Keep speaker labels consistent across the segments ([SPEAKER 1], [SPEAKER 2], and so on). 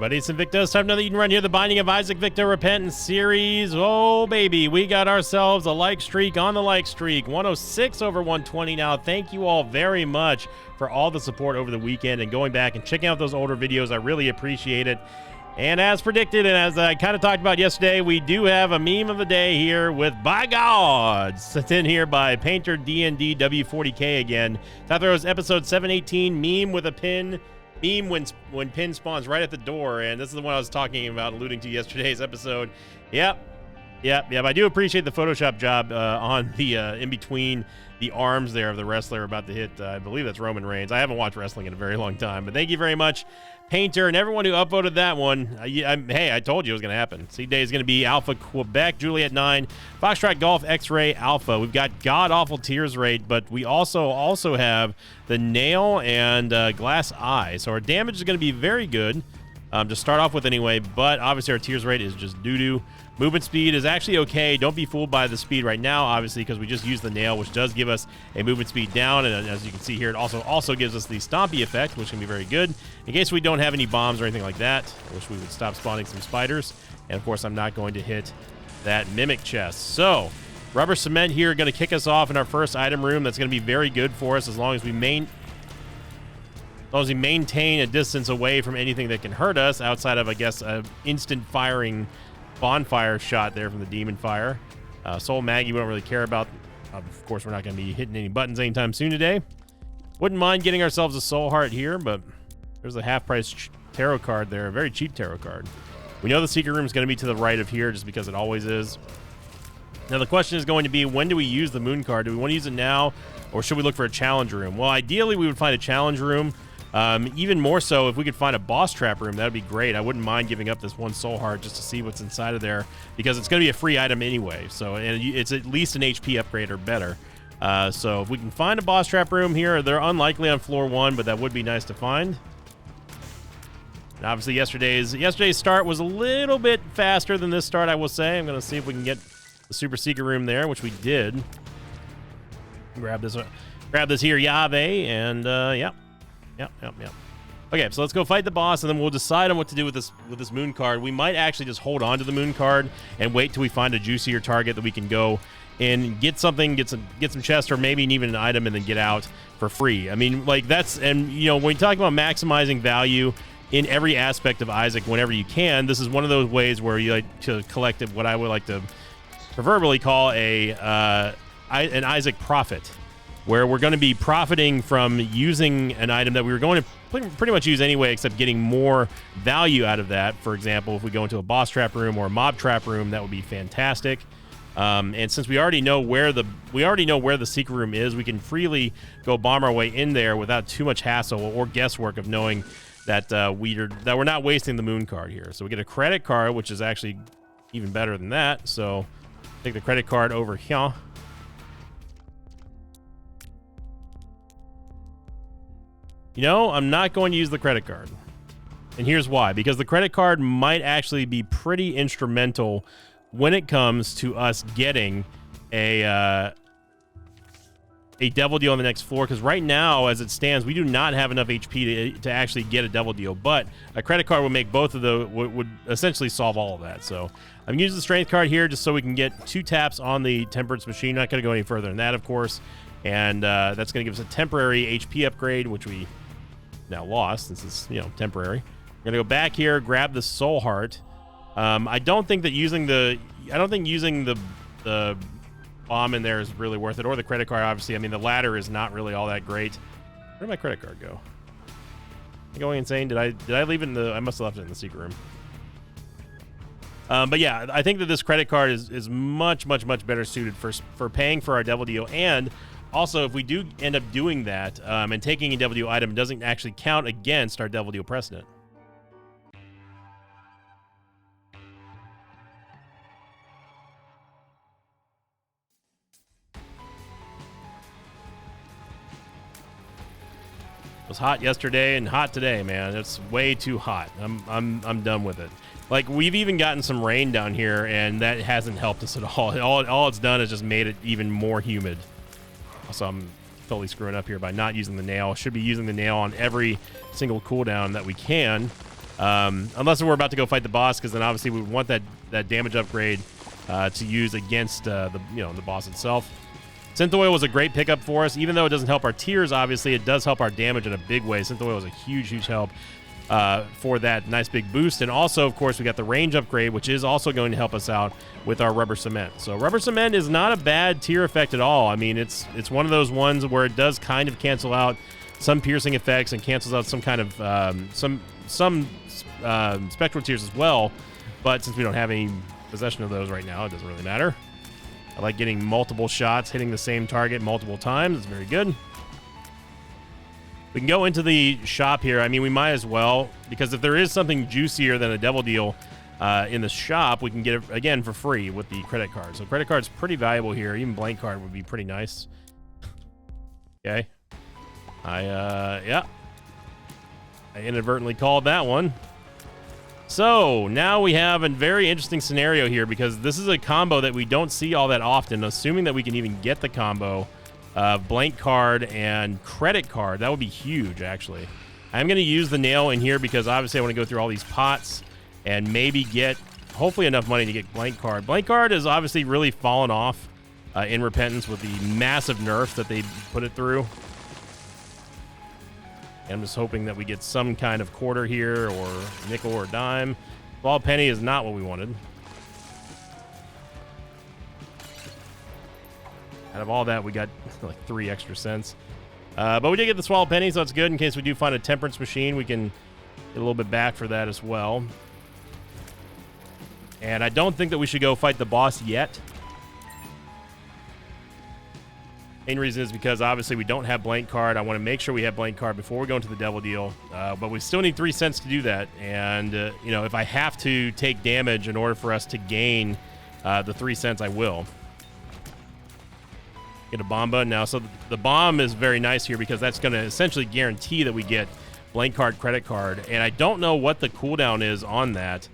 [SPEAKER 1] everybody, it's Invictus. Time for another Eden Run here, the Binding of Isaac Victor Repentance series. Oh, baby, we got ourselves a like streak on the like streak. 106 over 120 now. Thank you all very much for all the support over the weekend and going back and checking out those older videos. I really appreciate it. And as predicted, and as I kind of talked about yesterday, we do have a meme of the day here with, by God, sent in here by Painter DND W40K again. That was episode 718, meme with a pin. Meme when pin spawns right at the door, and this is the one I was talking about, alluding to yesterday's episode. Yep. I do appreciate the Photoshop job on the in between the arms there of the wrestler about to hit. I believe that's Roman Reigns. I haven't watched wrestling in a very long time, but thank you very much, Painter, and everyone who upvoted that one. Hey, I told you it was going to happen. Seed Day is going to be Alpha Quebec, Juliet 9, Foxtrot Golf X-Ray Alpha. We've got God Awful Tears Rate, but we also have the Nail and Glass Eye. So our damage is going to be very good to start off with anyway, but obviously our Tears Rate is just doo-doo. Movement speed is actually okay. Don't be fooled by the speed right now, obviously, because we just used the Nail, which does give us a movement speed down. And as you can see here, it also gives us the Stompy effect, which can be very good. In case we don't have any bombs or anything like that, I wish we would stop spawning some spiders. And, of course, I'm not going to hit that Mimic chest. So, Rubber Cement here going to kick us off in our first item room. That's going to be very good for us as long as we maintain a distance away from anything that can hurt us outside of, I guess, an instant firing bonfire shot there from the Demon Fire. Soul Maggie we don't really care about. Of course, we're not going to be hitting any buttons anytime soon today. Wouldn't mind getting ourselves a Soul Heart here, but there's a half-price tarot card there. A very cheap tarot card. We know the secret room is going to be to the right of here just because it always is. Now, the question is going to be, when do we use the Moon card? Do we want to use it now, or should we look for a challenge room? Well, ideally, we would find a challenge room. Even more so, if we could find a boss trap room, that would be great. I wouldn't mind giving up this one Soul Heart just to see what's inside of there, because it's going to be a free item anyway. So, and it's at least an HP upgrade or better. So if we can find a boss trap room here, they're unlikely on floor 1, but that would be nice to find. And obviously, yesterday's start was a little bit faster than this start, I will say. I'm going to see if we can get the super secret room there, which we did. Grab this here, Yave, and Yep. Okay, so let's go fight the boss, and then we'll decide on what to do with this Moon card. We might actually just hold on to the Moon card and wait till we find a juicier target that we can go and get something, get some chests, or maybe even an item, and then get out for free. I mean, like, that's, and you know, when you talk about maximizing value in every aspect of Isaac whenever you can, this is one of those ways where you like to collect what I would like to proverbially call an Isaac profit, where we're going to be profiting from using an item that we were going to pretty much use anyway, except getting more value out of that. For example, if we go into a boss trap room or a mob trap room, that would be fantastic. And since we already know where the secret room is, we can freely go bomb our way in there without too much hassle or guesswork of knowing that we're not wasting the Moon card here. So we get a credit card, which is actually even better than that. So take the credit card over here. You know, I'm not going to use the credit card. And here's why. Because the credit card might actually be pretty instrumental when it comes to us getting a Devil Deal on the next floor. Because right now, as it stands, we do not have enough HP to actually get a Devil Deal. But a credit card would make both of those, would essentially solve all of that. So I'm using the Strength card here just so we can get 2 taps on the Temperance Machine. Not going to go any further than that, of course. And that's going to give us a temporary HP upgrade, which we now lost. This is, you know, temporary. We're gonna go back here, grab the Soul Heart. I don't think using the bomb in there is really worth it, or the credit card. Obviously, I mean, the ladder is not really all that great. Where did my credit card go? Am I going insane? Did I leave it in the? I must have left it in the secret room. But yeah, I think that this credit card is much better suited for paying for our Devil Deal. And also, if we do end up doing that and taking a Devil Deal item, it doesn't actually count against our Devil Deal precedent. It was hot yesterday and hot today, man. It's way too hot. I'm done with it. Like, we've even gotten some rain down here, and that hasn't helped us at all. All it's done is just made it even more humid. Also, I'm totally screwing up here by not using the nail. Should be using the nail on every single cooldown that we can. Unless we're about to go fight the boss, because then obviously we would want that damage upgrade to use against the boss itself. Synth Oil was a great pickup for us. Even though it doesn't help our tiers, obviously, it does help our damage in a big way. Synth Oil was a huge, huge help for that nice big boost. And also, of course, we got the range upgrade, which is also going to help us out with our Rubber Cement. So Rubber Cement is not a bad tier effect at all. I mean, it's one of those ones where it does kind of cancel out some piercing effects and cancels out some kind of some spectral tiers as well. But since we don't have any possession of those right now, it doesn't really matter. I like getting multiple shots, hitting the same target multiple times. It's very good. We can go into the shop here. I mean, we might as well, because if there is something juicier than a Devil Deal in the shop, we can get it, again, for free with the credit card. So credit card's pretty valuable here. Even blank card would be pretty nice. Okay. I inadvertently called that one. So now we have a very interesting scenario here, because this is a combo that we don't see all that often. Assuming that we can even get the combo of blank card and credit card, that would be huge, actually. I'm going to use the nail in here because obviously I want to go through all these pots and maybe get hopefully enough money to get blank card. Blank card has obviously really fallen off in Repentance with the massive nerfs that they put it through. I'm just hoping that we get some kind of quarter here, or nickel or dime. Ball penny is not what we wanted. Out of all that, we got like 3 extra cents. But we did get the swallow penny, so that's good. In case we do find a temperance machine, we can get a little bit back for that as well. And I don't think that we should go fight the boss yet. Main reason is because obviously we don't have blank card. I want to make sure we have blank card before we go into the Devil Deal, but we still need 3 cents to do that. And if I have to take damage in order for us to gain the 3 cents, I will. Get a bomba now. So the bomb is very nice here because that's going to essentially guarantee that we get blank card, credit card, and I don't know what the cooldown is on that.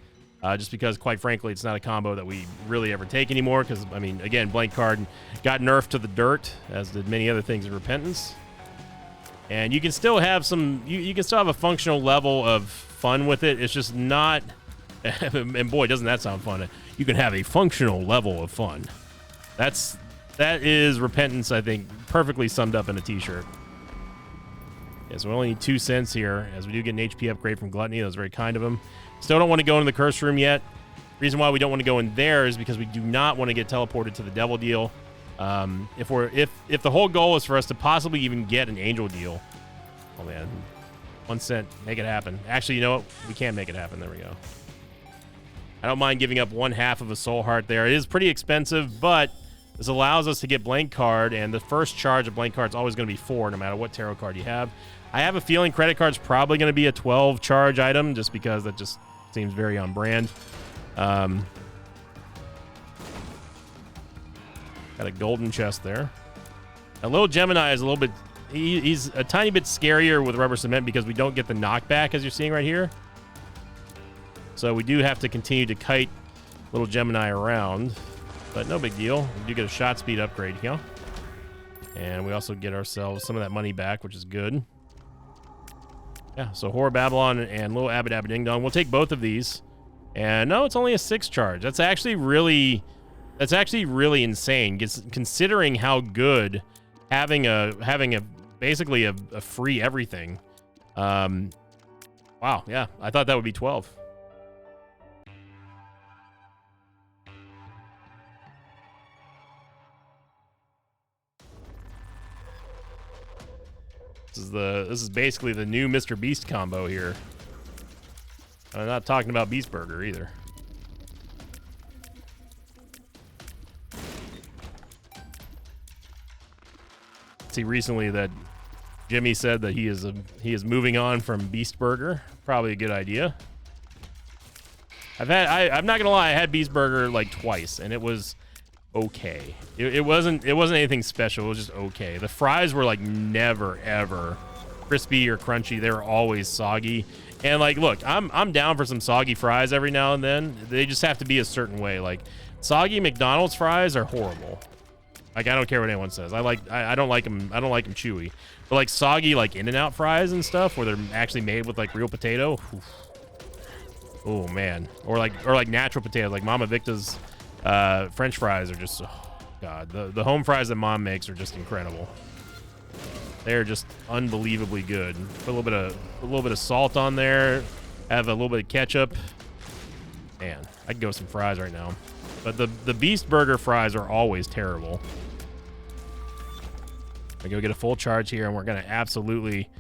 [SPEAKER 1] Just because, quite frankly, it's not a combo that we really ever take anymore. Because, I mean, again, blank card got nerfed to the dirt, as did many other things in Repentance. And you can still have some, you can still have a functional level of fun with it. It's just not, and boy, doesn't that sound fun. You can have a functional level of fun. That is Repentance, I think, perfectly summed up in a t-shirt. Yeah, so we only need 2 cents here, as we do get an HP upgrade from Gluttony. That was very kind of him. Still don't want to go into the curse room yet. Reason why we don't want to go in there is because we do not want to get teleported to the Devil Deal. If the whole goal is for us to possibly even get an Angel Deal, oh man, 1 cent, make it happen. Actually, you know what? We can't make it happen. There we go. I don't mind giving up 1/2 of a soul heart there. It is pretty expensive, but this allows us to get blank card, and the first charge of blank card is always going to be 4, no matter what tarot card you have. I have a feeling credit card's probably going to be a 12 charge item, just because that just seems very on brand. Got a golden chest there. A little Gemini is a little bit, he's a tiny bit scarier with Rubber Cement because we don't get the knockback, as you're seeing right here. So we do have to continue to kite little Gemini around, but no big deal. We do get a shot speed upgrade here. And we also get ourselves some of that money back, which is good. Yeah, so Whore of Babylon and Little Abba Dabba Ding Dong. We'll take both of these. And no, it's only a 6 charge. That's actually really insane, considering how good having basically a free everything. Wow, yeah, I thought that would be 12. This is basically the new Mr. Beast combo here. I'm not talking about Beast Burger either. See recently that Jimmy said that he is moving on from Beast Burger. Probably a good idea. I'm not gonna lie, I had Beast Burger like twice, and it was okay. It wasn't anything special. It was just okay. The fries were like never ever crispy or crunchy. They were always soggy. And like, look, I'm down for some soggy fries every now and then. They just have to be a certain way. Like, soggy McDonald's fries are horrible. Like, I don't care what anyone says. I don't like them. I don't like them chewy. But like soggy, like In-N-Out fries and stuff, where they're actually made with like real potato. Oof. Oh man, or like natural potatoes, like Mama Victa's French fries are just, oh god, the home fries that Mom makes are just incredible. They're just unbelievably good. Put a little bit of salt on there. Have a little bit of ketchup. Man, I could go with some fries right now. But the Beast Burger fries are always terrible. I go get a full charge here, and we're gonna absolutely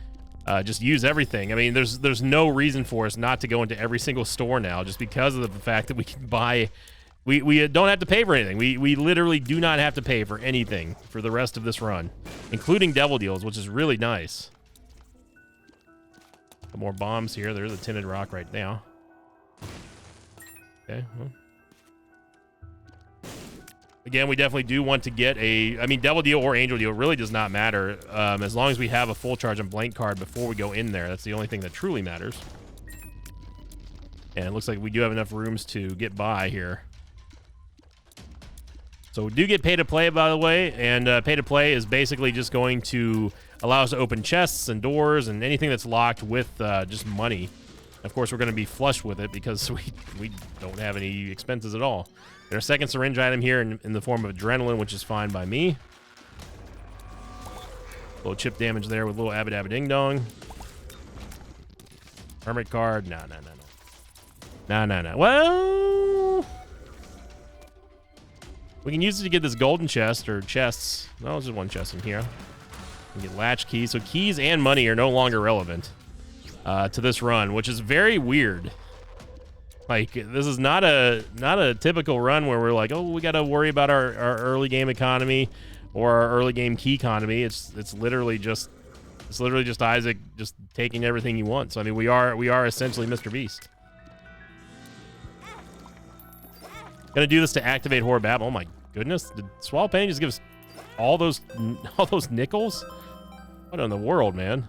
[SPEAKER 1] just use everything. I mean, there's no reason for us not to go into every single store now, just because of the fact that we can buy. We don't have to pay for anything. We literally do not have to pay for anything for the rest of this run, including Devil Deals, which is really nice. Some more bombs here. There's a tinted rock right now. Okay, well. Again, we definitely do want to get a... I mean, Devil Deal or Angel Deal really does not matter. As long as we have a full charge and blank card before we go in there. That's the only thing that truly matters. And it looks like we do have enough rooms to get by here. So we do get pay to play, by the way. And pay to play is basically just going to allow us to open chests and doors and anything that's locked with just money. Of course, we're going to be flush with it because we don't have any expenses at all. There's a second syringe item here in the form of adrenaline, which is fine by me. A little chip damage there with a little Abba Dabba Ding Dong. Hermit card. No. Well, we can use it to get this golden chest or chests. No, there's just one chest in here. We can get latch keys. So keys and money are no longer relevant to this run, which is very weird. Like, this is not a typical run where we're like, oh, we got to worry about our early game economy or our early game key economy. It's literally just Isaac just taking everything he wants. I mean, we are essentially Mr. Beast. Gonna do this to activate Whore Babylon. Oh my goodness, did Swallow Penny just give us all those nickels? What in the world, man?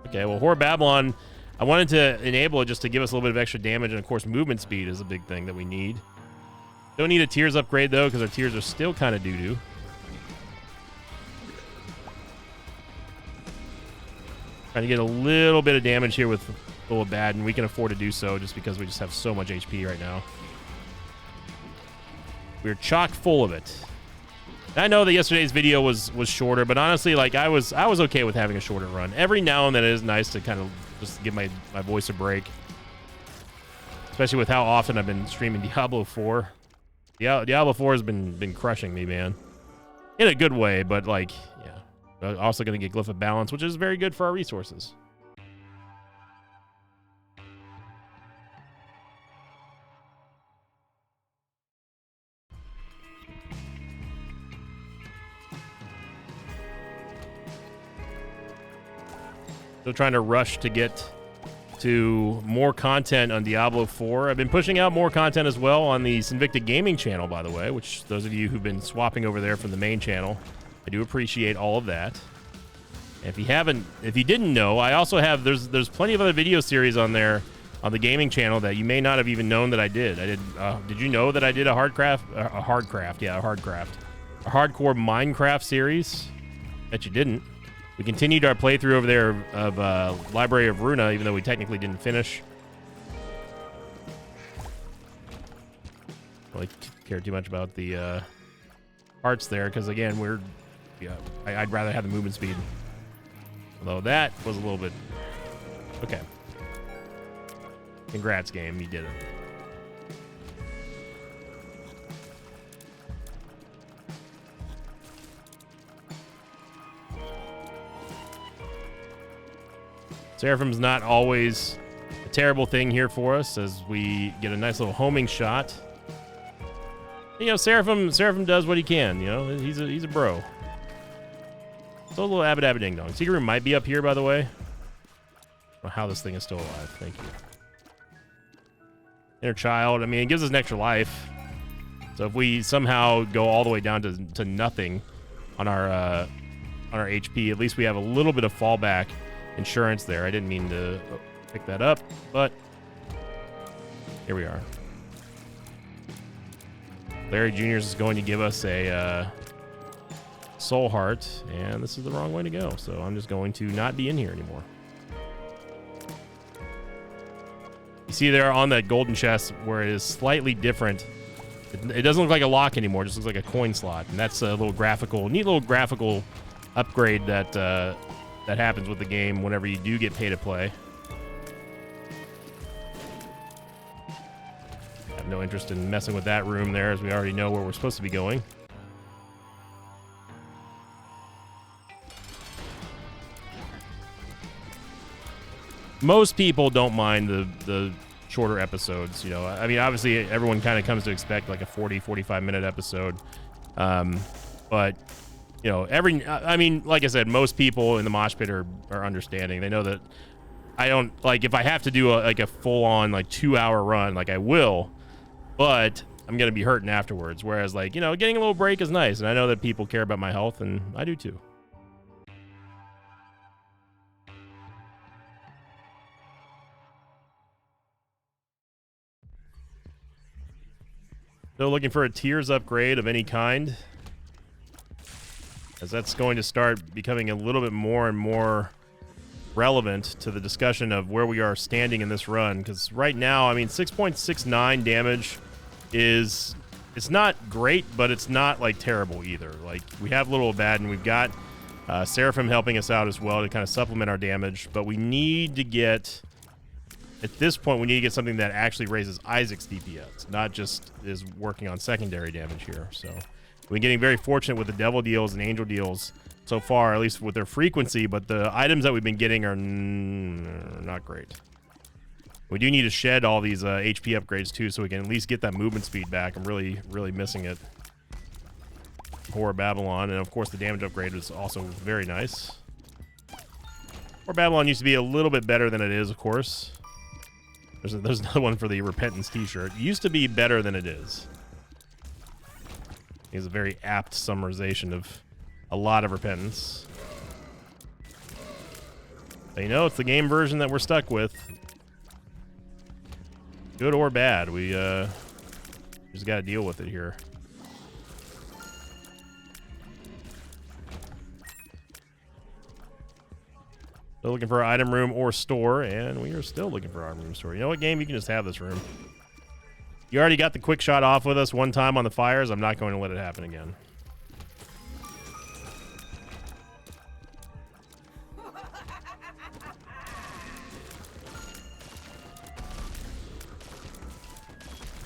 [SPEAKER 1] Okay, well, Whore Babylon. I wanted to enable it just to give us a little bit of extra damage, and of course movement speed is a big thing that we need. Don't need a tears upgrade though, because our tears are still kind of doo-doo. Trying to get a little bit of damage here with Bad, and we can afford to do so just because we just have so much HP right now. We're chock full of it. I know that yesterday's video was shorter, but honestly, like I was okay with having a shorter run. Every now and then it is nice to kind of just give my voice a break, especially with how often I've been streaming Diablo 4. Diablo 4 has been crushing me, man, in a good way. But like, yeah, also gonna get Glyph of Balance, which is very good for our resources. Still trying to rush to get to more content on Diablo 4. I've been pushing out more content as well on the Sinvicta Gaming channel, by the way, which those of you who've been swapping over there from the main channel, I do appreciate all of that. And if you didn't know, I also have, there's plenty of other video series on there on the gaming channel that you may not have even known that I did. Did you know that I did a hardcore Minecraft series? Bet you didn't. We continued our playthrough over there of Library of Runa, even though we technically didn't finish. I really care too much about the hearts there, because again, I'd rather have the movement speed. Although that was a little bit... Okay. Congrats, game. You did it. Seraphim's not always a terrible thing here for us, as we get a nice little homing shot. You know, Seraphim does what he can. You know, he's a bro. So a little Abba Dabba Ding Dong. Secret room might be up here, by the way. I don't know how this thing is still alive. Thank you. Inner Child. I mean, it gives us an extra life. So if we somehow go all the way down to nothing on our HP, at least we have a little bit of fallback insurance there. I didn't mean to pick that up, but here we are. Larry Jr. is going to give us a soul heart, and this is the wrong way to go, so I'm just going to not be in here anymore. You see there on that golden chest where it is slightly different. It doesn't look like a lock anymore. It just looks like a coin slot. And that's a little neat little graphical upgrade that that happens with the game whenever you do get pay to play. I have no interest in messing with that room there, as we already know where we're supposed to be going. Most people don't mind the shorter episodes, you know. I mean, obviously everyone kind of comes to expect like a 40-45 minute episode, but you know, I mean, like I said, most people in the mosh pit are understanding. They know that I don't, like, if I have to do a full-on like 2-hour run, like I will, but I'm gonna be hurting afterwards. Whereas, like, you know, getting a little break is nice, and I know that people care about my health, and I do too. Still looking for a tiers upgrade of any kind, as that's going to start becoming a little bit more and more relevant to the discussion of where we are standing in this run. Because right now, I mean, 6.69 damage is, it's not great, but it's not like terrible either. Like, we have Little Bad, and we've got Seraphim helping us out as well to kind of supplement our damage, but we need to get, at this point, we need to get something that actually raises Isaac's DPS, not just is working on secondary damage here. So we've been getting very fortunate with the devil deals and angel deals so far, at least with their frequency, but the items that we've been getting are not great. We do need to shed all these HP upgrades too, so we can at least get that movement speed back. I'm really, really missing it. Whore Babylon, and of course the damage upgrade is also very nice. Whore Babylon used to be a little bit better than it is, of course. There's another one for the Repentance t-shirt. It used to be better than it is. It's a very apt summarization of a lot of Repentance. But you know, it's the game version that we're stuck with. Good or bad, we just gotta deal with it here. Still looking for an item room or store, and we are still looking for an item room store. You know what, game? You can just have this room. You already got the quick shot off with us one time on the fires. I'm not going to let it happen again.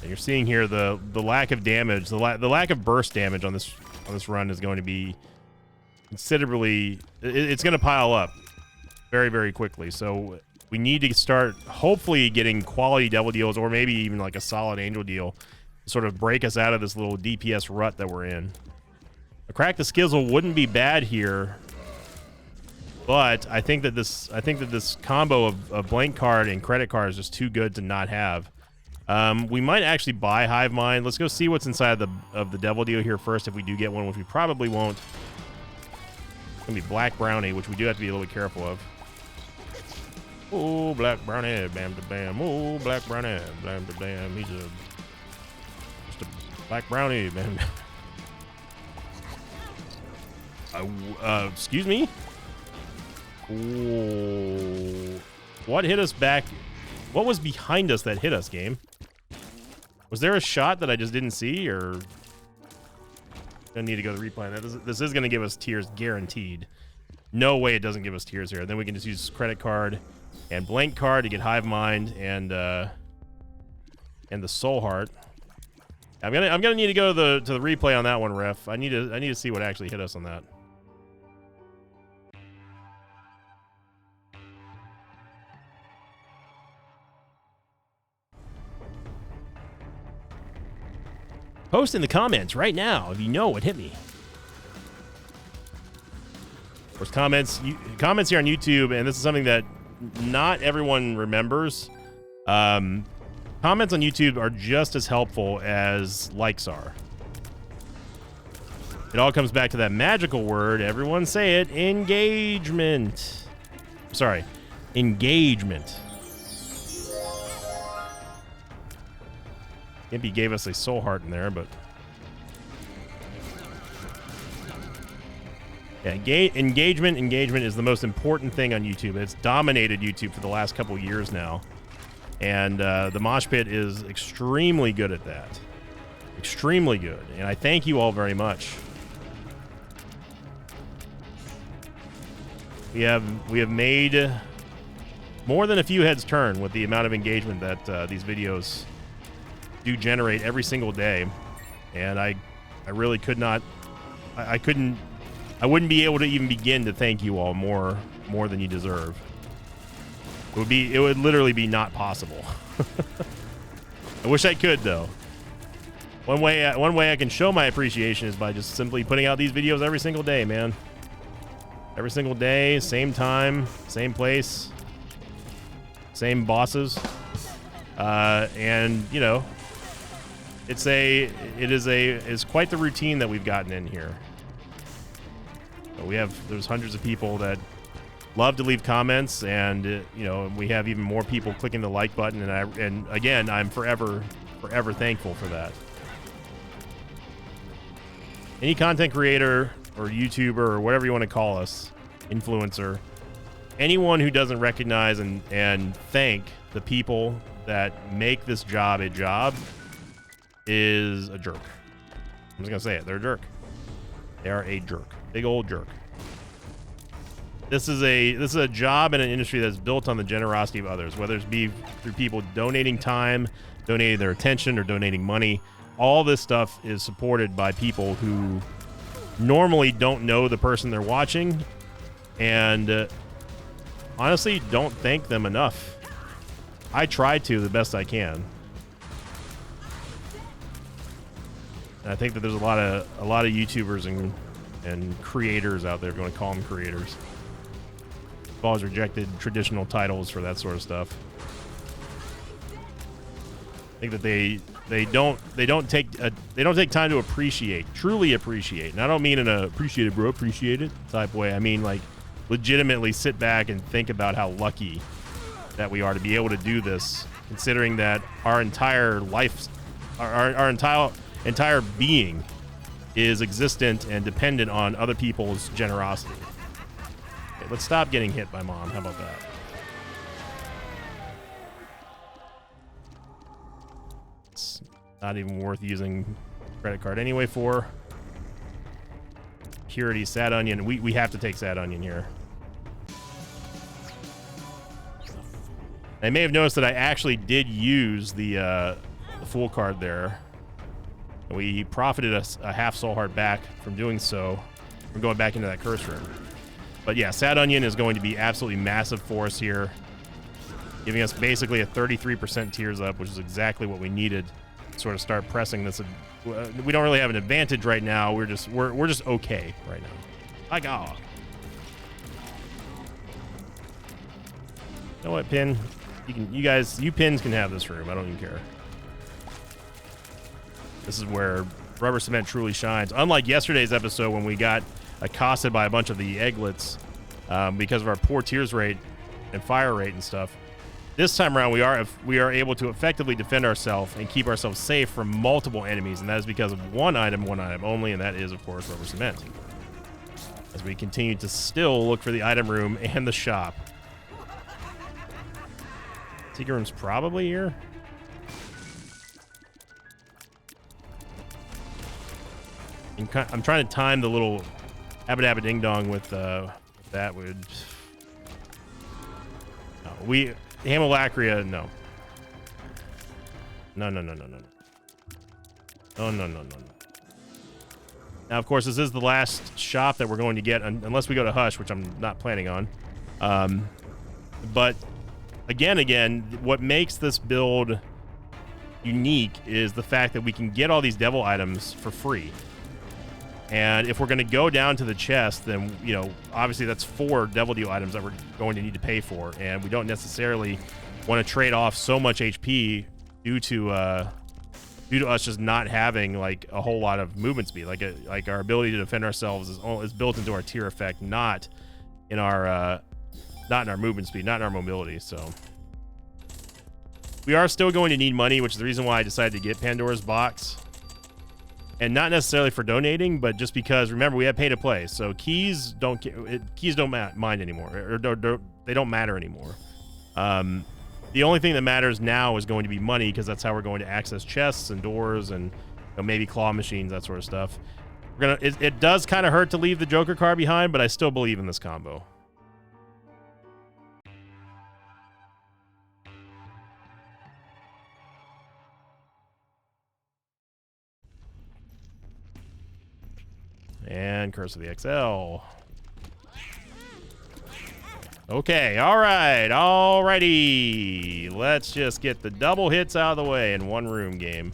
[SPEAKER 1] And you're seeing here the lack of damage, the lack of burst damage on this run is going to be considerably. It's going to pile up very, very quickly. So we need to start hopefully getting quality devil deals, or maybe even like a solid angel deal to sort of break us out of this little DPS rut that we're in. A Crack the Skizzle wouldn't be bad here, but I think that this combo of blank card and credit card is just too good to not have. We might actually buy Hive Mind. Let's go see what's inside of the devil deal here first, if we do get one, which we probably won't. It's gonna be Black Brownie, which we do have to be a little bit careful of. Oh, Black Brownie, bam to bam. Oh, Black Brownie, bam to bam. He's just a Black Brownie, man. Excuse me? Oh, what hit us back? What was behind us that hit us, game? Was there a shot that I just didn't see, or gonna need to go to the replay? This is gonna give us tiers guaranteed. No way it doesn't give us tiers here. Then we can just use credit card and blank card to get Hive Mind and the Soul Heart. I'm gonna need to go to the replay on that one, ref. I need to see what actually hit us on that. Post in the comments right now if you know what hit me. Of course, comments here on YouTube, and this is something that not everyone remembers. Comments on YouTube are just as helpful as likes are. It all comes back to that magical word. Everyone say it. Engagement. Sorry. Engagement. Gimpy gave us a soul heart in there, but yeah, engagement is the most important thing on YouTube. It's dominated YouTube for the last couple years now, And the mosh pit is extremely good at that. Extremely good. And I thank you all very much. We have made more than a few heads turn with the amount of engagement that these videos do generate every single day. And I really could not, I wouldn't be able to even begin to thank you all more than you deserve. It would literally be not possible. I wish I could, though. One way I can show my appreciation is by just simply putting out these videos every single day, man. Every single day, same time, same place, same bosses, and you know, it's quite the routine that we've gotten in here. There's hundreds of people that love to leave comments, and you know, we have even more people clicking the like button, and again, I'm forever thankful for that. Any content creator or YouTuber or whatever you want to call us, influencer, anyone who doesn't recognize and thank the people that make this job a job is a jerk. I'm just gonna say it. They're a jerk. They are a jerk. Big old jerk. This is a job in an industry that's built on the generosity of others, whether it be through people donating time, donating their attention, or donating money. All this stuff is supported by people who normally don't know the person they're watching, and honestly don't thank them enough. I try to the best I can. And I think that there's a lot of YouTubers and creators out there, if you want to call them creators. I've always rejected traditional titles for that sort of stuff. I think that they don't take time to truly appreciate. And I don't mean in a appreciate it, bro, appreciate it type way. I mean like legitimately sit back and think about how lucky that we are to be able to do this, considering that our entire life, our entire being is existent and dependent on other people's generosity. Okay, let's stop getting hit by Mom. How about that? It's not even worth using credit card anyway for. Purity, Sad Onion. We have to take Sad Onion here. I may have noticed that I actually did use the full card there. We profited a half soul heart back from doing so. We're going back into that curse room. But yeah, Sad Onion is going to be absolutely massive for us here, giving us basically a 33% tears up, which is exactly what we needed to sort of start pressing this. We don't really have an advantage right now. We're just okay right now. Like, oh. You know what, Pin? You pins can have this room. I don't even care. This is where Rubber Cement truly shines. Unlike yesterday's episode when we got accosted by a bunch of the egglets because of our poor tears rate and fire rate and stuff. This time around, we are able to effectively defend ourselves and keep ourselves safe from multiple enemies, and that is because of one item only, and that is, of course, Rubber Cement. As we continue to still look for the item room and the shop. Secret room's probably here. I'm trying to time the little Abba Dabba Ding Dong with that would. No, Hamolacria, no. No. No. Now, of course, this is the last shop that we're going to get, unless we go to Hush, which I'm not planning on. But again, what makes this build unique is the fact that we can get all these devil items for free. And if we're going to go down to the chest, then, you know, obviously that's 4 Devil Deal items that we're going to need to pay for. And we don't necessarily want to trade off so much HP due to us just not having, like, a whole lot of movement speed. Like our ability to defend ourselves is built into our tier effect, not in our movement speed, not in our mobility. So we are still going to need money, which is the reason why I decided to get Pandora's Box. And not necessarily for donating, but just because, remember, we have pay to play, so keys don't mind anymore, or they don't matter anymore. The only thing that matters now is going to be money, because that's how we're going to access chests and doors and maybe claw machines, that sort of stuff. It does kind of hurt to leave the Joker card behind, but I still believe in this combo. And Curse of the XL. Okay, all right, alrighty. Let's just get the double hits out of the way in one room game.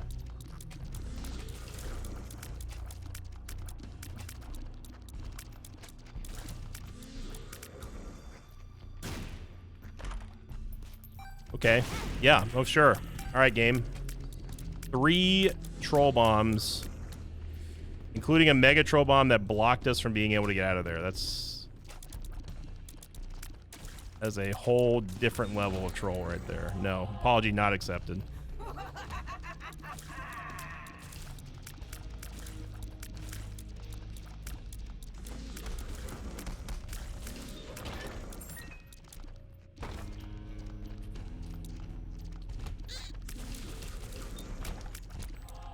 [SPEAKER 1] Okay, yeah, oh sure. All right, game. 3 troll bombs, including a mega troll bomb that blocked us from being able to get out of there. That's a whole different level of troll right there. No, apology not accepted.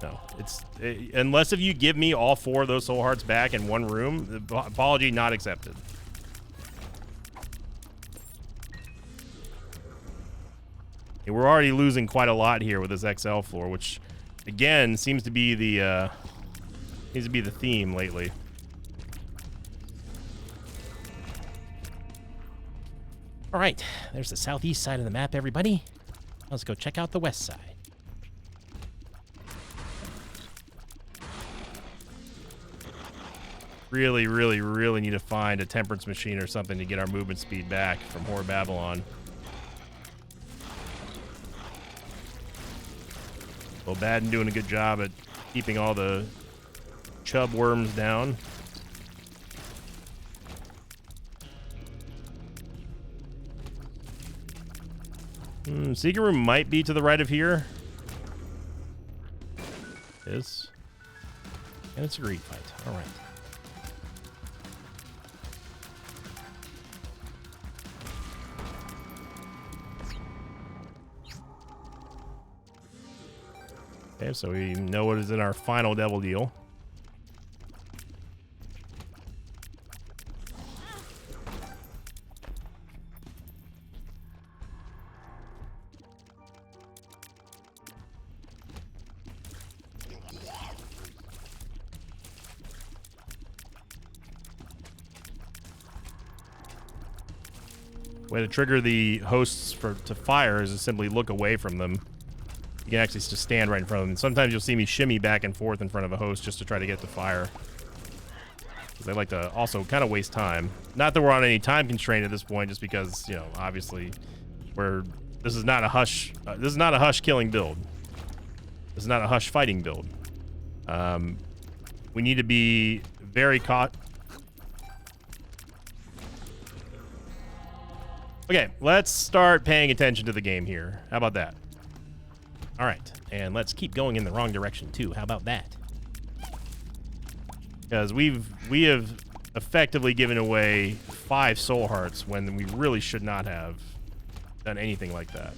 [SPEAKER 1] No, unless if you give me all 4 of those soul hearts back in one room, apology not accepted. We're already losing quite a lot here with this XL floor, which again seems to be the theme lately. All right, there's the southeast side of the map, everybody. Let's go check out the west side. Really, really, really need to find a temperance machine or something to get our movement speed back from Whore Babylon. Well, Baden doing a good job at keeping all the chub worms down. Secret room might be to the right of here. It is. And it's a greed fight. All right. Okay, so we know what is in our final devil deal. Way to trigger the hosts to fire is to simply look away from them. You can actually just stand right in front of them. Sometimes you'll see me shimmy back and forth in front of a host just to try to get to fire. Because they like to also kind of waste time. Not that we're on any time constraint at this point, just because, you know, obviously this is not a hush. This is not a hush killing build. This is not a hush fighting build. We need to be very Okay, let's start paying attention to the game here. How about that? All right, and let's keep going in the wrong direction too. How about that? Because we have effectively given away 5 soul hearts when we really should not have done anything like that.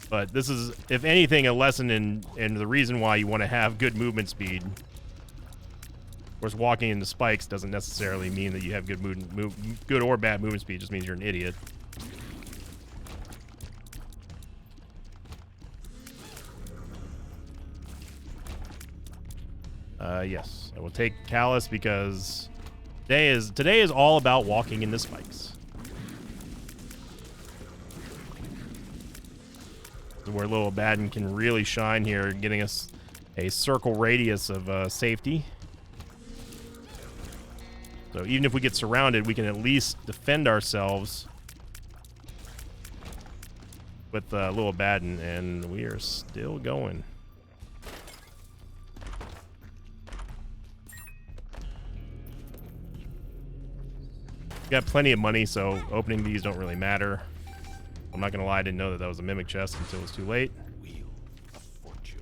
[SPEAKER 1] But this is, if anything, a lesson in the reason why you want to have good movement speed. Of course, walking into spikes doesn't necessarily mean that you have good or bad movement speed. It just means you're an idiot. Yes, I will take Callus because today is all about walking into spikes. Where little Baden can really shine here, getting us a circle radius of safety. So even if we get surrounded, we can at least defend ourselves with little Baden, and we are still going. Got plenty of money, so opening these don't really matter. I'm not gonna lie, I didn't know that was a mimic chest until it was too late.
[SPEAKER 2] Wheel of Fortune.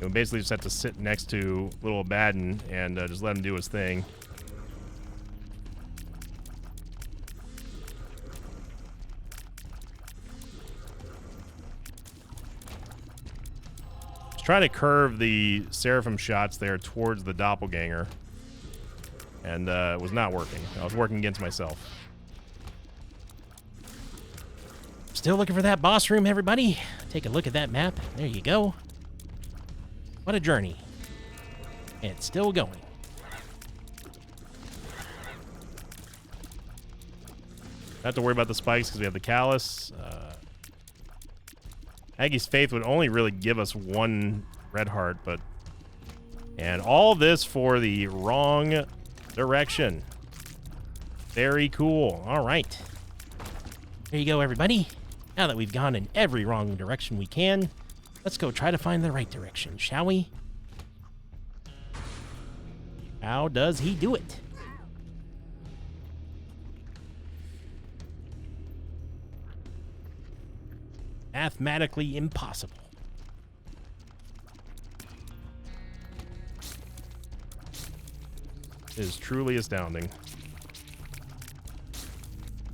[SPEAKER 1] We basically just have to sit next to little Abaddon and just let him do his thing. Just trying to curve the Seraphim shots there towards the Doppelganger. And it was not working. I was working against myself. Still looking for that boss room, everybody. Take a look at that map. There you go. What a journey. And it's still going. Not to worry about the spikes because we have the Callus. Aggie's Faith would only really give us one red heart, but... And all this for the wrong direction. Very cool. All right. There you go, everybody. Now that we've gone in every wrong direction we can, let's go try to find the right direction, shall we? How does he do it? Mathematically impossible. It is truly astounding.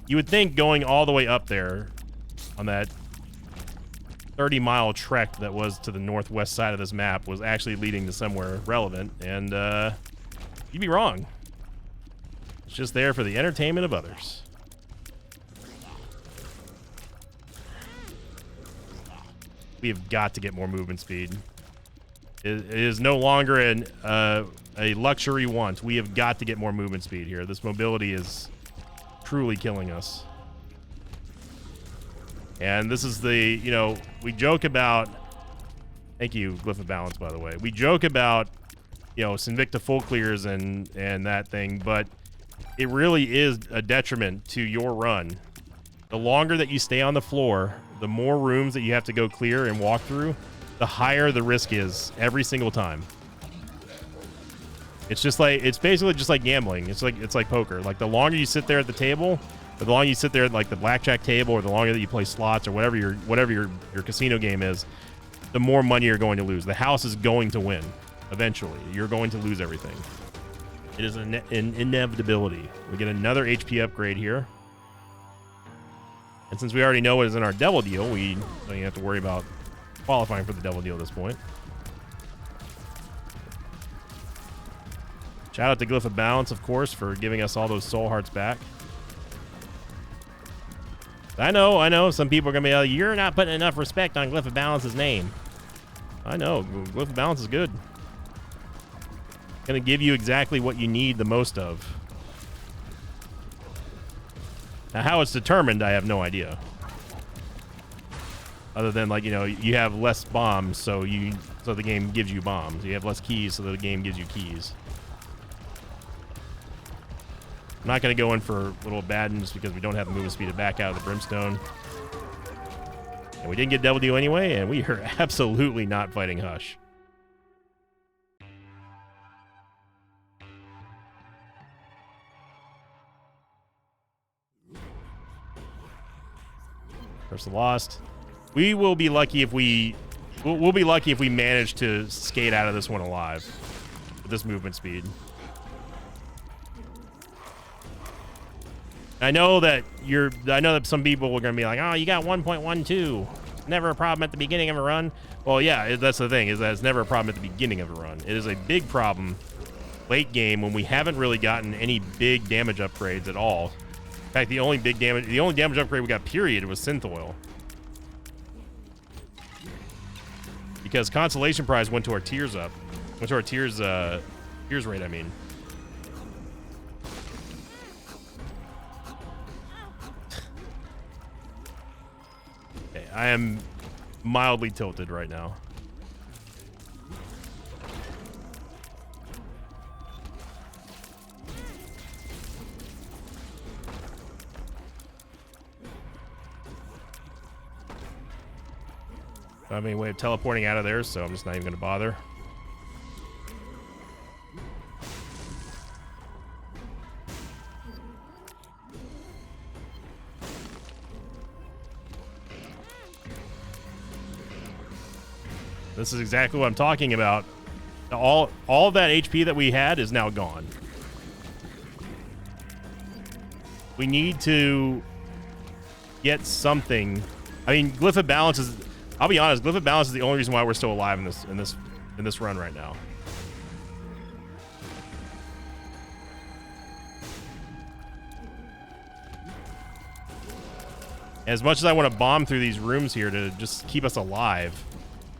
[SPEAKER 1] You would think going all the way up there on that 30-mile trek that was to the northwest side of this map was actually leading to somewhere relevant, and you'd be wrong. It's just there for the entertainment of others. We have got to get more movement speed. It is no longer a luxury want. We have got to get more movement speed here. This mobility is truly killing us. And this is the, you know, we joke about... Thank you, Glyph of Balance, by the way. We joke about, you know, Sinvicta full clears and that thing, but it really is a detriment to your run. The longer that you stay on the floor, the more rooms that you have to go clear and walk through, the higher the risk is every single time. It's just like, it's basically just like gambling. It's like poker. Like the longer you sit there at the table, or the longer you sit there at like the blackjack table, or the longer that you play slots or whatever your casino game is, the more money you're going to lose. The house is going to win eventually. You're going to lose everything. It is an inevitability. We get another HP upgrade here. And since we already know what is in our devil deal, we don't even have to worry about qualifying for the devil deal at this point. Shout out to Glyph of Balance, of course, for giving us all those soul hearts back. I know, some people are going to be like, you're not putting enough respect on Glyph of Balance's name. I know, Glyph of Balance is good. Going to give you exactly what you need the most of. Now, how it's determined, I have no idea. Other than, like, you know, you have less bombs, so the game gives you bombs. You have less keys, so the game gives you keys. I'm not going to go in for little Abaddon just because we don't have the movement speed to back out of the Brimstone. And we didn't get Devil Deal anyway, and we are absolutely not fighting Hush. Curse of the Lost. We will be lucky if we'll be lucky if we manage to skate out of this one alive with this movement speed. I know that some people are going to be like, oh, you got 1.12. Never a problem at the beginning of a run. Well, yeah, that's the thing, is that it's never a problem at the beginning of a run. It is a big problem late game when we haven't really gotten any big damage upgrades at all. In fact, the only damage upgrade we got, period, was Synth Oil. Because Consolation Prize went to our tears up. Went to our tears rate, I mean. Okay, I am mildly tilted right now. I have any way of teleporting out of there, so I'm just not even going to bother. This is exactly what I'm talking about. All of that HP that we had is now gone. We need to get something. I mean, Glyph of Balance is. I'll be honest. Glyph of Balance is the only reason why we're still alive in this run right now. As much as I want to bomb through these rooms here to just keep us alive,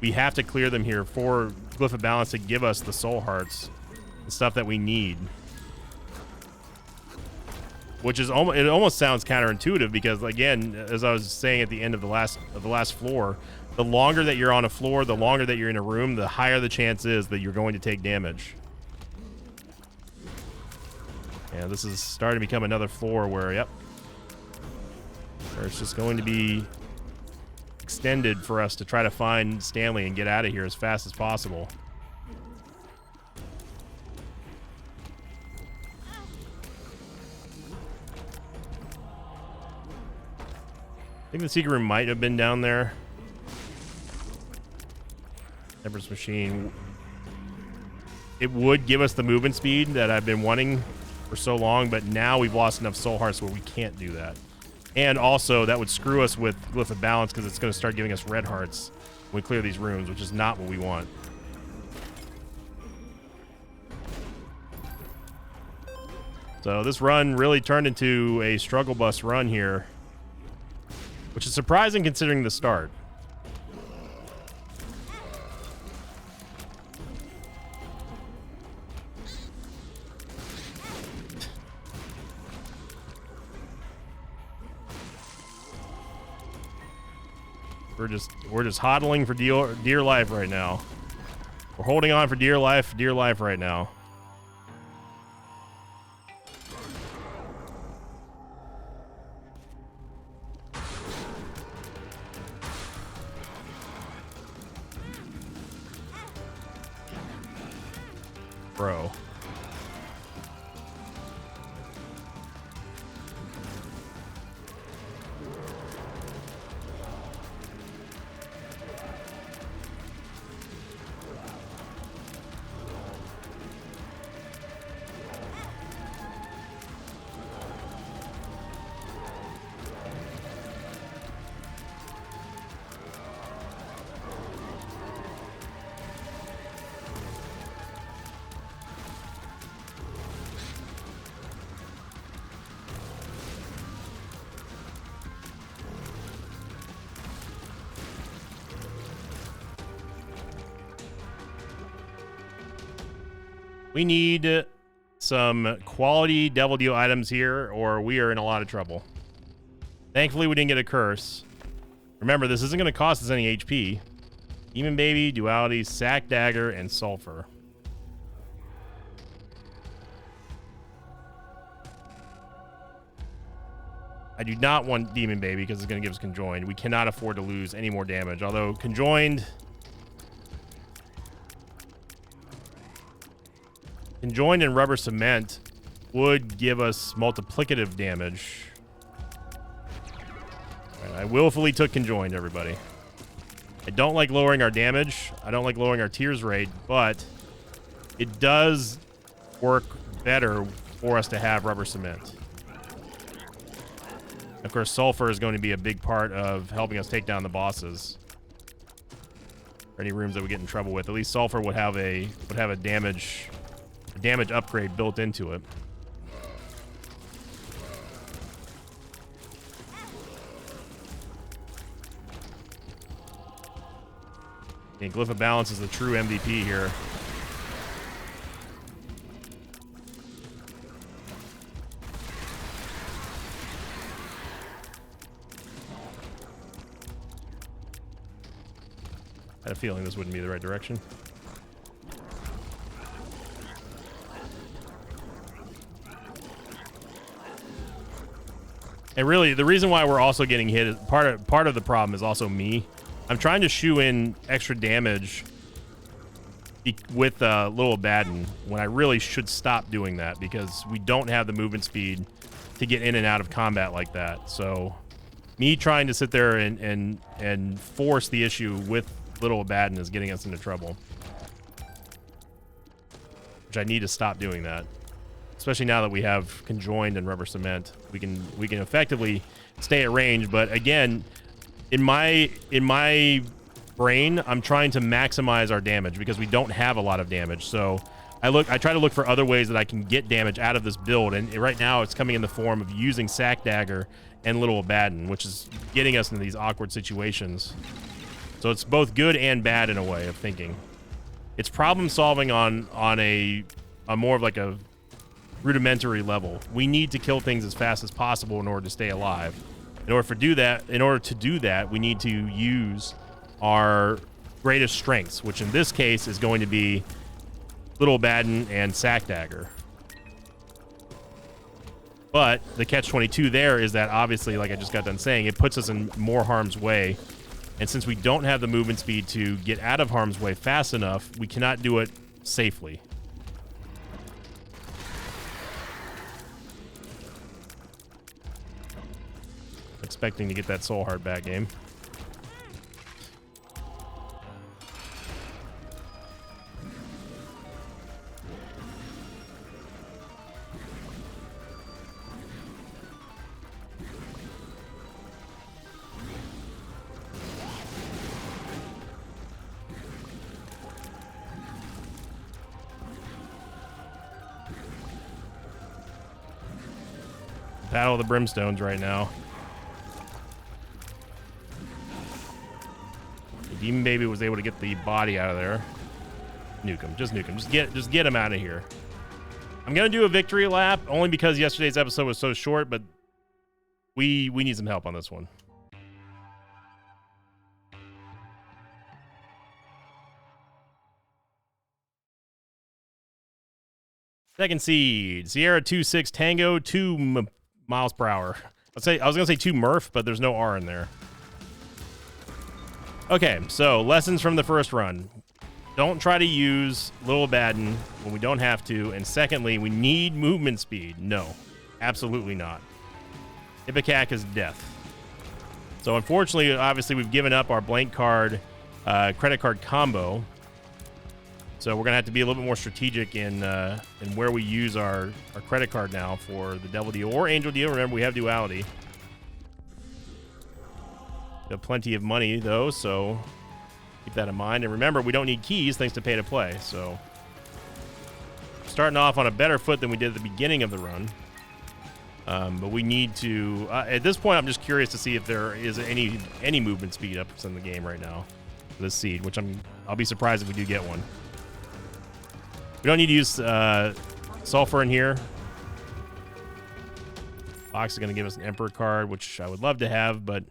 [SPEAKER 1] we have to clear them here for Glyph of Balance to give us the soul hearts, the stuff that we need. Which is almost, it almost sounds counterintuitive because, again, as I was saying at the end of the last floor, the longer that you're on a floor, the longer that you're in a room, the higher the chance is that you're going to take damage. And this is starting to become another floor where, yep, where it's just going to be extended for us to try to find Stanley and get out of here as fast as possible. I think the secret room might have been down there. Empress Machine. It would give us the movement speed that I've been wanting for so long, but now we've lost enough soul hearts where we can't do that. And also, that would screw us with Glyph of Balance because it's going to start giving us red hearts when we clear these rooms, which is not what we want. So this run really turned into a struggle bus run here, which is surprising considering the start. We're just hodling for dear life right now. We're holding on for dear life right now. Bro. We need some quality Devil Deal items here, or we are in a lot of trouble. Thankfully, we didn't get a curse. Remember, this isn't going to cost us any HP. Demon Baby, Duality, Sack Dagger, and Sulfur. I do not want Demon Baby because it's going to give us Conjoined. We cannot afford to lose any more damage, although Conjoined and Rubber Cement would give us multiplicative damage. Right, I willfully took Conjoined, everybody. I don't like lowering our damage. I don't like lowering our tears rate, but it does work better for us to have Rubber Cement. Of course, Sulfur is going to be a big part of helping us take down the bosses. Or any rooms that we get in trouble with. At least Sulfur would have a damage upgrade built into it. And Glyph of Balance is the true MVP here. I had a feeling this wouldn't be the right direction. And really, the reason why we're also getting hit is part of the problem is also me. I'm trying to shoe in extra damage with Little Abaddon when I really should stop doing that because we don't have the movement speed to get in and out of combat like that. So me trying to sit there and force the issue with Little Abaddon is getting us into trouble. Which I need to stop doing that. Especially now that we have Conjoined and Rubber Cement. We can effectively stay at range, but again, in my brain, I'm trying to maximize our damage because we don't have a lot of damage. So I try to look for other ways that I can get damage out of this build, and right now it's coming in the form of using Sack Dagger and Little Abaddon, which is getting us into these awkward situations. So it's both good and bad in a way of thinking. It's problem solving on a more of like a rudimentary level. We need to kill things as fast as possible in order to stay alive. In order to do that, we need to use our greatest strengths, which in this case is going to be Little Abaddon and Sack Dagger. But the catch-22 there is that obviously, like I just got done saying, it puts us in more harm's way. And since we don't have the movement speed to get out of harm's way fast enough, we cannot do it safely. Expecting to get that Soul Heart back game. Battle of the Brimstones right now. The Demon Baby was able to get the body out of there. Nuke him. Just nuke him. Just get him out of here. I'm gonna do a victory lap only because yesterday's episode was so short, but we need some help on this one. Second seed, Sierra 26 Tango 2 miles per hour. I was gonna say 2 Murph, but there's no R in there. Okay, so lessons from the first run. Don't try to use Little Abaddon when we don't have to. And secondly, we need movement speed. No, absolutely not. Ipecac is death. So unfortunately, obviously, we've given up our blank card, credit card combo. So we're gonna have to be a little bit more strategic in where we use our credit card now for the Devil Deal or Angel Deal. Remember, we have duality. We have plenty of money though, so keep that in mind. And remember, we don't need keys thanks to pay to play. So starting off on a better foot than we did at the beginning of the run. But we need to. At this point, I'm just curious to see if there is any movement speed ups in the game right now for this seed, which I'll be surprised if we do get one. We don't need to use sulfur in here. Fox is going to give us an Emperor card, which I would love to have, but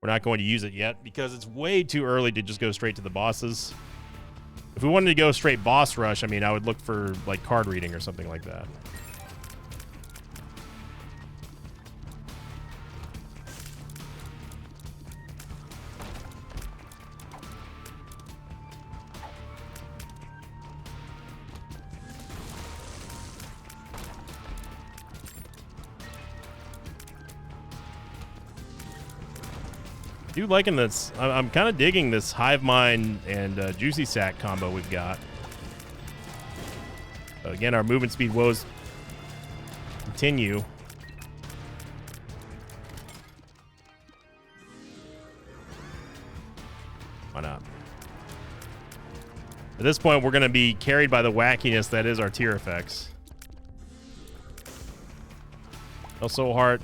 [SPEAKER 1] we're not going to use it yet because it's way too early to just go straight to the bosses. If we wanted to go straight boss rush, I mean, I would look for like card reading or something like that. I do liking this. I'm kind of digging this Hive Mind and Juicy Sack combo we've got. But again, our movement speed woes continue. Why not? At this point, we're going to be carried by the wackiness that is our tier effects. No Soul Heart.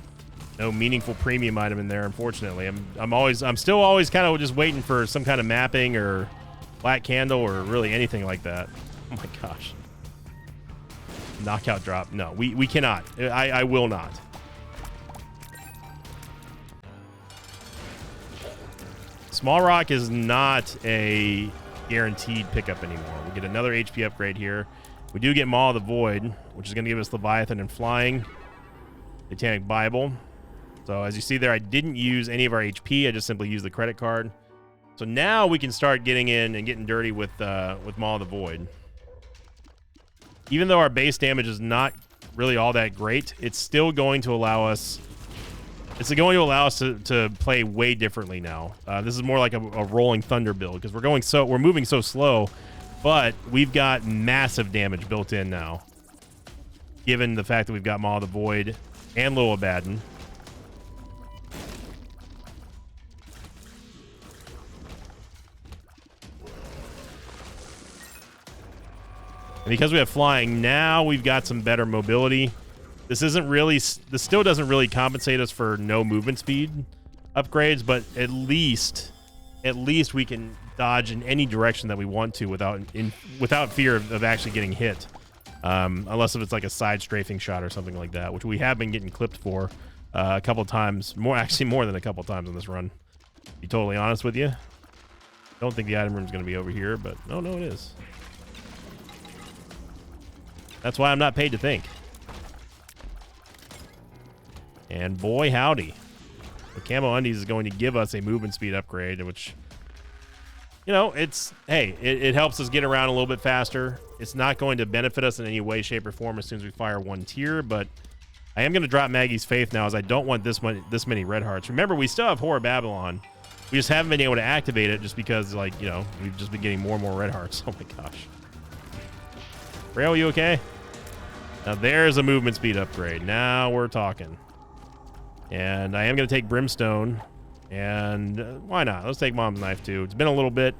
[SPEAKER 1] No meaningful premium item in there, unfortunately. I'm still always kind of just waiting for some kind of mapping or black candle or really anything like that. Oh my gosh. Knockout drop. No, we cannot. I will not. Small Rock is not a guaranteed pickup anymore. We get another HP upgrade here. We do get Maw of the Void, which is going to give us Leviathan and Flying. Satanic Bible. So as you see there, I didn't use any of our HP. I just simply used the credit card. So now we can start getting in and getting dirty with Maw of the Void. Even though our base damage is not really all that great, it's still going to allow us It's going to allow us to play way differently now. This is more like a rolling thunder build because we're moving so slow, but we've got massive damage built in now, given the fact that we've got Maw of the Void and Lil Abaddon. And because we have flying now, we've got some better mobility. This still doesn't really compensate us for no movement speed upgrades, but at least we can dodge in any direction that we want to without fear of actually getting hit. Unless if it's like a side strafing shot or something like that, which we have been getting clipped for a couple times, more than a couple times in this run. To be totally honest with you, don't think the item room is going to be over here, but no, it is. That's why I'm not paid to think. And boy, howdy. The Camo Undies is going to give us a movement speed upgrade, which, you know, it helps us get around a little bit faster. It's not going to benefit us in any way, shape, or form as soon as we fire one tier, but I am going to drop Maggie's Faith now as I don't want this many red hearts. Remember, we still have Whore of Babylon. We just haven't been able to activate it just because, like, you know, we've just been getting more and more red hearts. Oh, my gosh. Rail, you okay? Now, there's a movement speed upgrade. Now we're talking. And I am going to take Brimstone. And why not? Let's take Mom's Knife, too. It's been a little bit.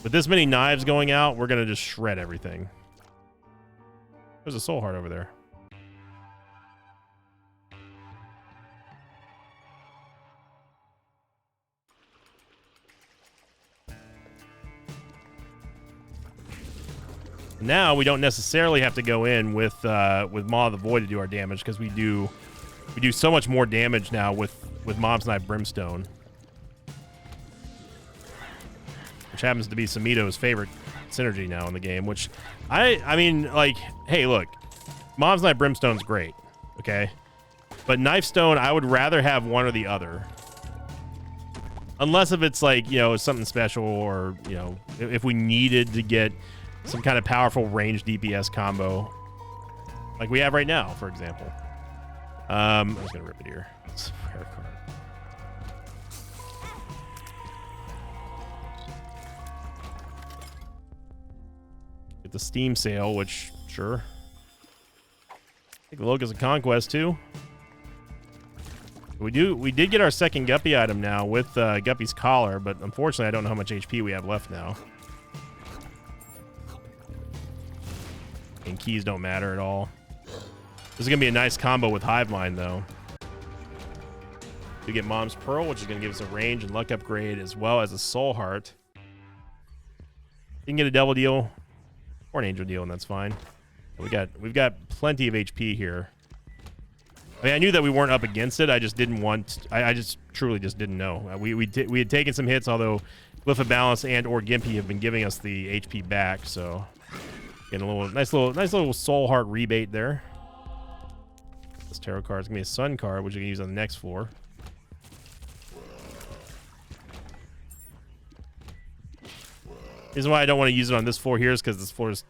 [SPEAKER 1] With this many knives going out, we're going to just shred everything. There's a Soul Heart over there. Now we don't necessarily have to go in with Maw of the Void to do our damage because we do so much more damage now with Mom's Knife Brimstone, which happens to be Samito's favorite synergy now in the game. Which I mean, like, hey, look, Mom's Knife Brimstone's great, okay, but Knife Stone I would rather have one or the other, unless if it's like, you know, something special, or, you know, if we needed to get some kind of powerful range DPS combo like we have right now, for example. I'm just gonna rip it here. It's a rare card. Get the Steam Sale, which, sure. Take a look at the Conquest too. We did get our second Guppy item now with Guppy's Collar, but unfortunately I don't know how much HP we have left now. And keys don't matter at all. This is going to be a nice combo with Hive Mind, though. We get Mom's Pearl, which is going to give us a range and luck upgrade, as well as a Soul Heart. You can get a Devil deal or an Angel deal, and that's fine. We've got plenty of HP here. I mean, I knew that we weren't up against it. I just didn't want. I just truly just didn't know. We had taken some hits, although Glyph of Balance and or Gimpy have been giving us the HP back, so. Getting a nice little Soul Heart rebate there. This tarot card is gonna be a Sun card, which you can use on the next floor. The reason why I don't want to use it on this floor here is because this floor is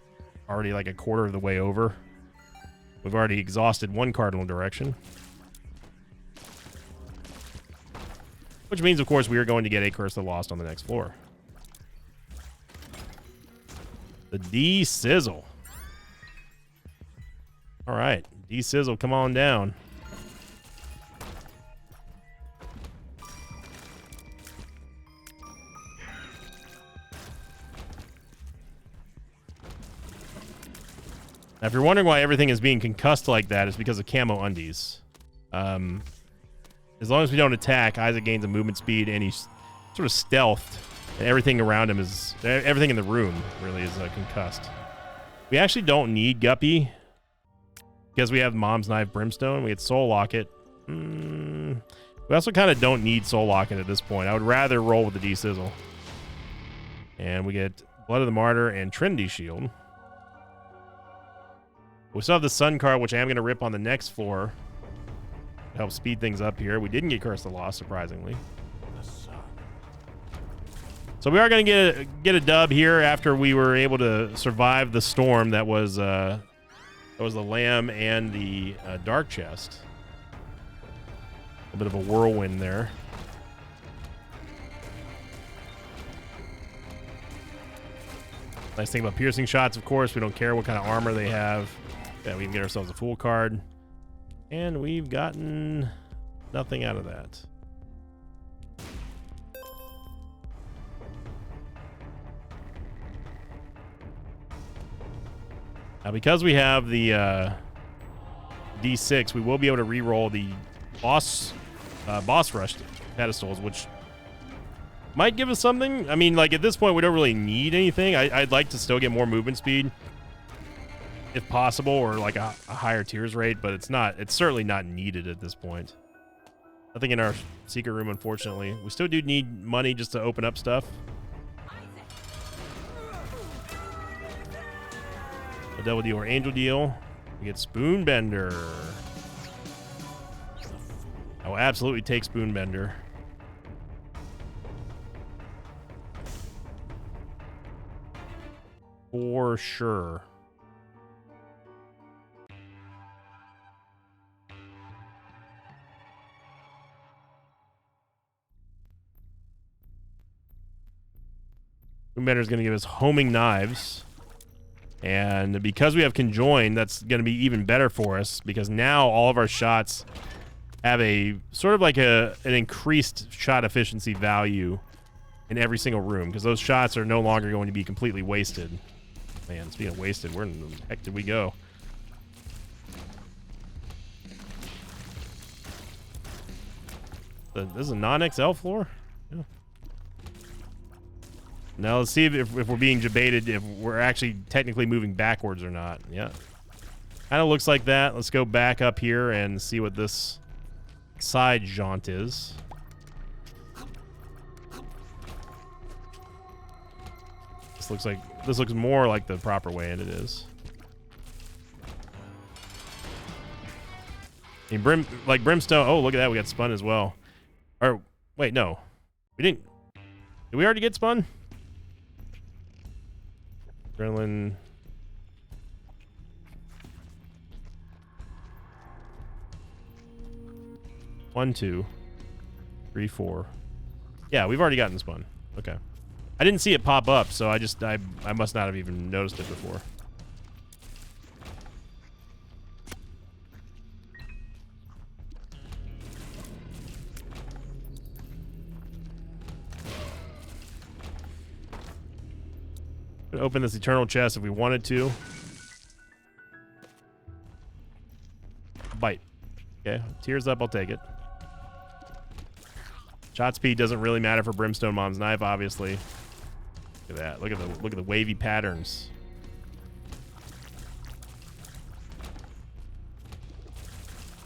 [SPEAKER 1] already like a quarter of the way over. We've already exhausted one cardinal direction, which means, of course, we are going to get a Curse of the Lost on the next floor. The D-Sizzle. All right, D-Sizzle, come on down. Now, if you're wondering why everything is being concussed like that, it's because of Camo Undies. As long as we don't attack, Isaac gains a movement speed, and he's sort of stealthed. And everything around him is, everything in the room really is concussed. We actually don't need Guppy because we have Mom's Knife Brimstone. We get Soul Locket. We also kind of don't need Soul Locket at this point. I would rather roll with the D-Sizzle. And we get Blood of the Martyr and Trinity Shield. We still have the Sun card, which I am going to rip on the next floor to help speed things up here. We didn't get Curse of the Lost, surprisingly. So we are going to get a dub here after we were able to survive the storm that was the Lamb and the Dark Chest. A bit of a whirlwind there. Nice thing about piercing shots, of course, we don't care what kind of armor they have. Yeah, we can get ourselves a Fool card. And we've gotten nothing out of that. Now, because we have the D6, we will be able to re-roll the boss rush pedestals, which might give us something. I mean, like, at this point, we don't really need anything. I'd like to still get more movement speed, if possible, or like a higher tears rate, but it's certainly not needed at this point. Nothing in our secret room, unfortunately. We still do need money just to open up stuff. A Devil Deal or Angel Deal. We get Spoonbender. I will absolutely take Spoonbender. For sure. Spoonbender is going to give us Homing Knives. And because we have Conjoin, that's going to be even better for us, because now all of our shots have a sort of like an increased shot efficiency value in every single room, because those shots are no longer going to be completely wasted. Man, speaking of wasted, where in the heck did we go? This is a non-XL floor? Yeah. Now let's see if we're being debated, if we're actually technically moving backwards or not. Yeah. Kind of looks like that. Let's go back up here and see what this side jaunt is. This looks more like the proper way, and it is. I mean, Brimstone. Oh, look at that. We got spun as well. Or wait, no, we didn't. Did we already get spun? Adrenaline. One, 2, 3, 4. Yeah, we've already gotten spun. Okay. I didn't see it pop up, so I must not have even noticed it before. Could open this eternal chest if we wanted to. Bite. Okay, tears up, I'll take it. Shot speed doesn't really matter for Brimstone Mom's Knife, obviously. Look at that. Look at the wavy patterns.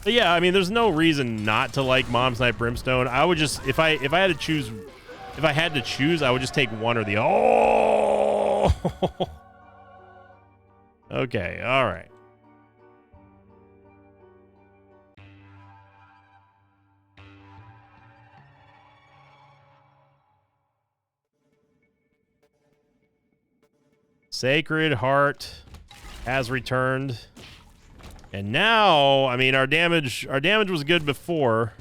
[SPEAKER 1] But yeah, I mean, there's no reason not to like Mom's Knife Brimstone. I would just, if I had to choose, I would just take one or the. Oh. Okay. All right. Sacred Heart has returned. And now, I mean, our damage was good before,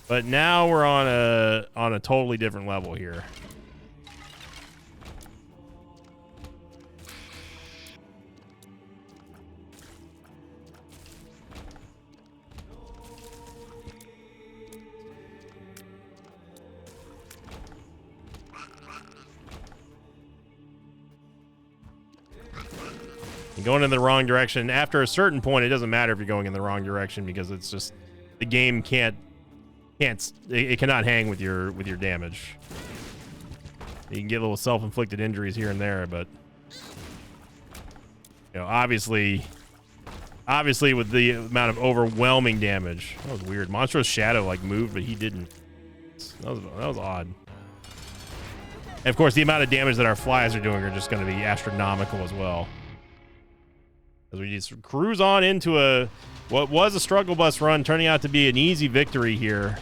[SPEAKER 1] but now we're on a totally different level here. Going in the wrong direction. After a certain point, it doesn't matter if you're going in the wrong direction, because it's just the game it cannot hang with your damage. You can get little self-inflicted injuries here and there, but you know, obviously with the amount of overwhelming damage. That was weird. Monstrous Shadow like moved, but he didn't. That was odd. And of course, the amount of damage that our flies are doing are just going to be astronomical as well. As we just cruise on into what was a struggle bus run, turning out to be an easy victory here.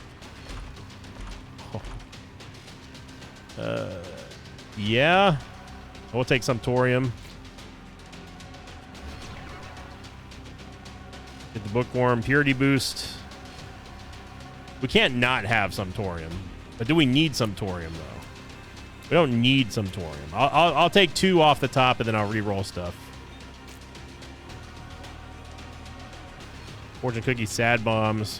[SPEAKER 1] Yeah. We'll take some thorium. Get the Bookworm Purity Boost. We can't not have Sumptorium. But do we need Sumptorium, though? We don't need Sumptorium. I'll take 2 off the top, and then I'll re-roll stuff. Fortune Cookie, Sad Bombs.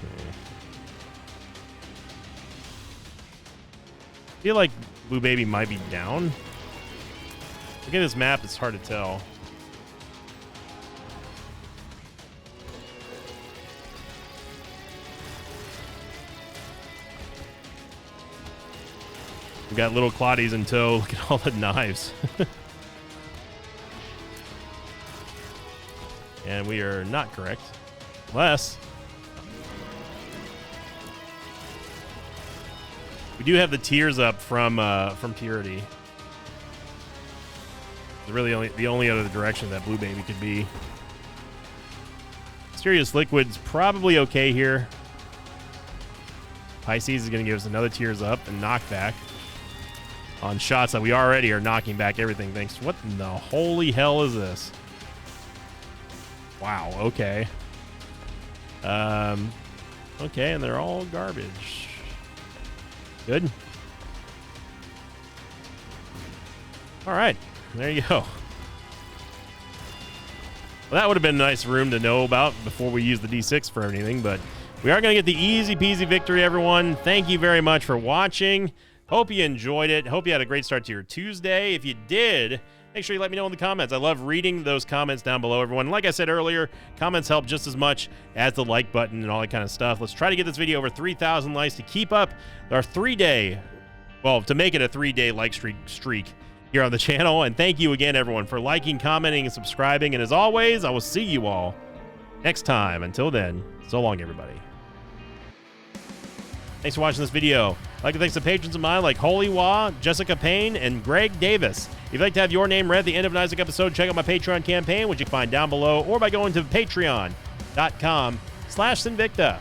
[SPEAKER 1] I feel like Blue Baby might be down. Look at this map, it's hard to tell. We've got little Claudies in tow. Look at all the knives. And we are not correct. Unless we do have the tears up from Purity. It's really the only other direction that Blue Baby could be. Mysterious Liquid's probably okay here. Pisces is going to give us another tears up and knockback on shots that we already are knocking back everything. Thanks. What in the holy hell is this? Wow. Okay. Okay, and they're all garbage. Good. All right, there you go. Well, that would have been a nice room to know about before we use the D6 for anything, but we are going to get the easy peasy victory, everyone. Thank you very much for watching. Hope you enjoyed it. Hope you had a great start to your Tuesday. If you did, make sure you let me know in the comments. I love reading those comments down below, everyone. Like I said earlier, comments help just as much as the like button and all that kind of stuff. Let's try to get this video over 3,000 likes to keep up our 3-day, well, to make it a 3-day like streak here on the channel. And thank you again, everyone, for liking, commenting, and subscribing. And as always, I will see you all next time. Until then, so long, everybody. Thanks for watching this video. I'd like to thank some patrons of mine like Holy Wah, Jessica Payne, and Greg Davis. If you'd like to have your name read at the end of an Isaac episode, check out my Patreon campaign, which you can find down below, or by going to patreon.com/Sinvicta.